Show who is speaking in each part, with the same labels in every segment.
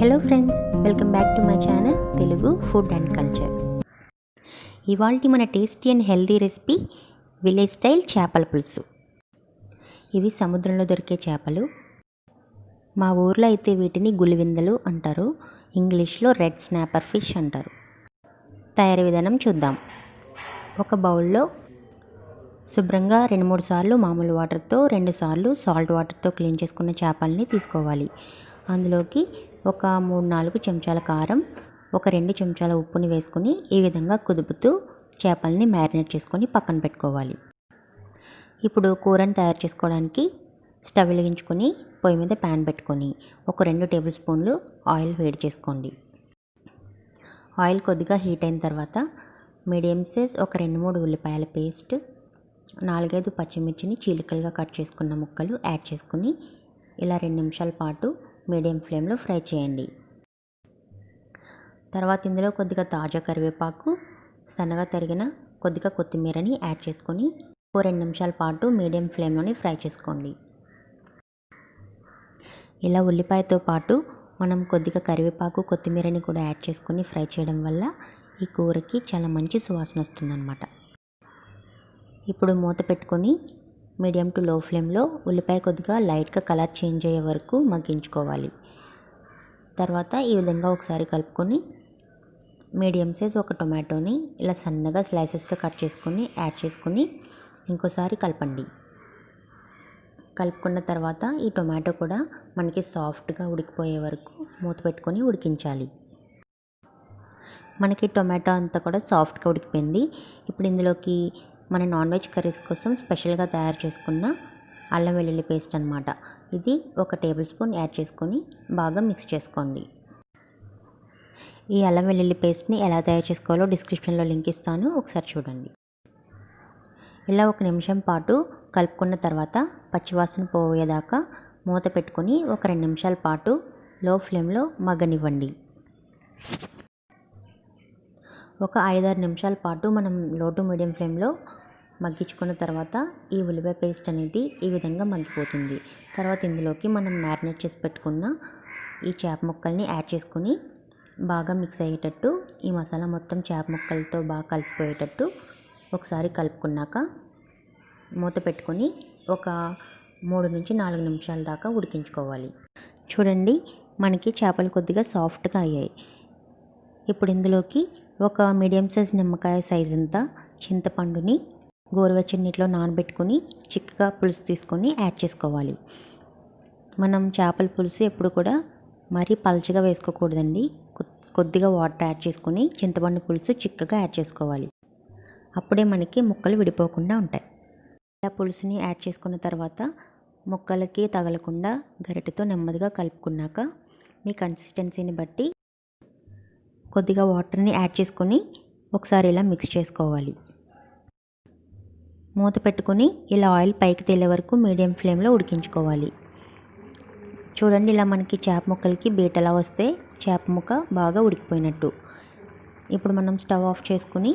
Speaker 1: Hello friends, welcome back to my channel Telugu food and culture. ఇవాల్టి మన tasty and healthy recipe village style చేపల పులుసు. ఇవి సముద్రంలో దొరికే చేపలు. మా ఊర్లో అయితే వీటిని గులివిందలు అంటారు, ఇంగ్లీష్లో రెడ్ స్నాపర్ ఫిష్ అంటారు. తయారీ విధానం చూద్దాం. ఒక బౌల్లో శుభ్రంగా 2-3 సార్లు మామూలు వాటర్తో, 2 సార్లు సాల్ట్ వాటర్తో క్లీన్ చేసుకున్న చేపల్ని తీసుకోవాలి. అందులోకి ఒక 3-4 చెంచాల కారం, ఒక 2 చెంచాల ఉప్పుని వేసుకొని ఈ విధంగా కుదుపుతూ చేపల్ని మ్యారినేట్ చేసుకొని పక్కన పెట్టుకోవాలి. ఇప్పుడు కూరని తయారు చేసుకోవడానికి స్టవ్ వెలిగించుకొని పొయ్యి మీద ప్యాన్ పెట్టుకొని ఒక 2 టేబుల్ స్పూన్లు ఆయిల్ వేడి చేసుకోండి. ఆయిల్ కొద్దిగా హీట్ అయిన తర్వాత మీడియం సైజ్ ఒక 2-3 ఉల్లిపాయల పేస్ట్, 4-5 పచ్చిమిర్చిని చీలికలుగా కట్ చేసుకున్న ముక్కలు యాడ్ చేసుకుని ఇలా 2 నిమిషాల పాటు మీడియం ఫ్లేమ్లో ఫ్రై చేయండి. తర్వాత ఇందులో కొద్దిగా తాజా కరివేపాకు, సన్నగా తరిగిన కొద్దిగా కొత్తిమీరని యాడ్ చేసుకొని 2 నిమిషాల పాటు మీడియం ఫ్లేమ్లోనే ఫ్రై చేసుకోండి. ఇలా ఉల్లిపాయతో పాటు మనం కొద్దిగా కరివేపాకు, కొత్తిమీరని కూడా యాడ్ చేసుకొని ఫ్రై చేయడం వల్ల ఈ కూరకి చాలా మంచి సువాసన వస్తుందన్నమాట. ఇప్పుడు మూత పెట్టుకొని మీడియం టు లో ఫ్లేమ్లో ఉల్లిపాయ కొద్దిగా లైట్గా కలర్ చేంజ్ అయ్యే వరకు మగ్గించుకోవాలి. తర్వాత ఈ విధంగా ఒకసారి కలుపుకొని మీడియం సైజ్ ఒక టొమాటోని ఇలా సన్నగా స్లైసెస్గా కట్ చేసుకొని యాడ్ చేసుకొని ఇంకోసారి కలపండి. కలుపుకున్న తర్వాత ఈ టొమాటో కూడా మనకి సాఫ్ట్గా ఉడికిపోయే వరకు మూత పెట్టుకొని ఉడికించాలి. మనకి టొమాటో అంతా కూడా సాఫ్ట్గా ఉడికిపోయింది. ఇప్పుడు ఇందులోకి మన నాన్ వెజ్ కర్రీస్ కోసం స్పెషల్గా తయారు చేసుకున్న అల్లం వెల్లుల్లి పేస్ట్ అన్నమాట. ఇది ఒక టేబుల్ స్పూన్ యాడ్ చేసుకొని బాగా మిక్స్ చేసుకోండి. ఈ అల్లం వెల్లుల్లి పేస్ట్ని ఎలా తయారు చేసుకోవాలో డిస్క్రిప్షన్లో లింక్ ఇస్తాను, ఒకసారి చూడండి. ఇలా 1 నిమిషం పాటు కలుపుకున్న తర్వాత పచ్చివాసన పోయేదాకా మూత పెట్టుకొని ఒక 2 నిమిషాల పాటు లో ఫ్లేమ్లో మగ్గనివ్వండి. ఒక 5-6 నిమిషాల పాటు మనం లో టు మీడియం ఫ్లేమ్లో మగ్గించుకున్న తర్వాత ఈ ఉల్లిపాయ పేస్ట్ అనేది ఈ విధంగా మగ్గిపోతుంది. తర్వాత ఇందులోకి మనం మ్యారినేట్ చేసి పెట్టుకున్న ఈ చేప ముక్కల్ని యాడ్ చేసుకొని బాగా మిక్స్ అయ్యేటట్టు ఈ మసాలా మొత్తం చేప ముక్కలతో బాగా కలిసిపోయేటట్టు ఒకసారి కలుపుకున్నాక మూత పెట్టుకొని ఒక 3-4 నిమిషాల దాకా ఉడికించుకోవాలి. చూడండి, మనకి చేపలు కొద్దిగా సాఫ్ట్గా అయ్యాయి. ఇప్పుడు ఇందులోకి ఒక మీడియం సైజ్ నిమ్మకాయ సైజ్ అంతా చింతపండుని గోరువెచ్చని నీటిలో నానబెట్టుకొని చిక్కగా పులుసు తీసుకొని యాడ్ చేసుకోవాలి. మనం చేపల పులుసు ఎప్పుడు కూడా మరీ పల్చగా వేసుకోకూడదండి. కొద్దిగా వాటర్ యాడ్ చేసుకొని చింతపండు పులుసు చిక్కగా యాడ్ చేసుకోవాలి. అప్పుడే మనకి ముక్కలు విడిపోకుండా ఉంటాయి. ఇలా పులుసుని యాడ్ చేసుకున్న తర్వాత ముక్కలకి తగలకుండా గరిటెతో నెమ్మదిగా కలుపుకున్నాక మీ కన్సిస్టెన్సీని బట్టి కొద్దిగా వాటర్ని యాడ్ చేసుకొని ఒకసారి ఇలా మిక్స్ చేసుకోవాలి. మూత పెట్టుకొని ఇలా ఆయిల్ పైకి తేలే వరకు మీడియం ఫ్లేమ్లో ఉడికించుకోవాలి. చూడండి, ఇలా మనకి చేప ముక్కలకి బీటలా వస్తే చేప ముక్క బాగా ఉడికిపోయినట్టు. ఇప్పుడు మనం స్టవ్ ఆఫ్ చేసుకుని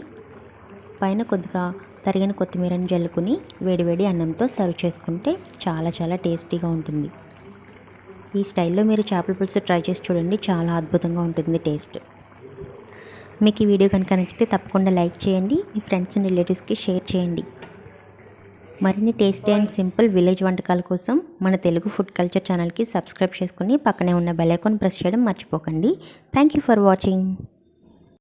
Speaker 1: పైన కొద్దిగా తరిగిన కొత్తిమీరని జల్లుకుని వేడివేడి అన్నంతో సర్వ్ చేసుకుంటే చాలా చాలా టేస్టీగా ఉంటుంది. ఈ స్టైల్లో మీరు చేపల పులుసు ట్రై చేసి చూడండి, చాలా అద్భుతంగా ఉంటుంది టేస్ట్. మీకు ఈ వీడియో కనుక నచ్చితే తప్పకుండా లైక్ చేయండి, మీ ఫ్రెండ్స్ అండ్ రిలేటివ్స్కి షేర్ చేయండి. మరిన్ని టేస్టీ అండ్ సింపుల్ విలేజ్ వంటకాల కోసం మన తెలుగు ఫుడ్ కల్చర్ ఛానల్కి సబ్స్క్రైబ్ చేసుకుని పక్కనే ఉన్న బెల్ ఐకాన్ ప్రెస్ చేయడం మర్చిపోకండి. Thank you for watching.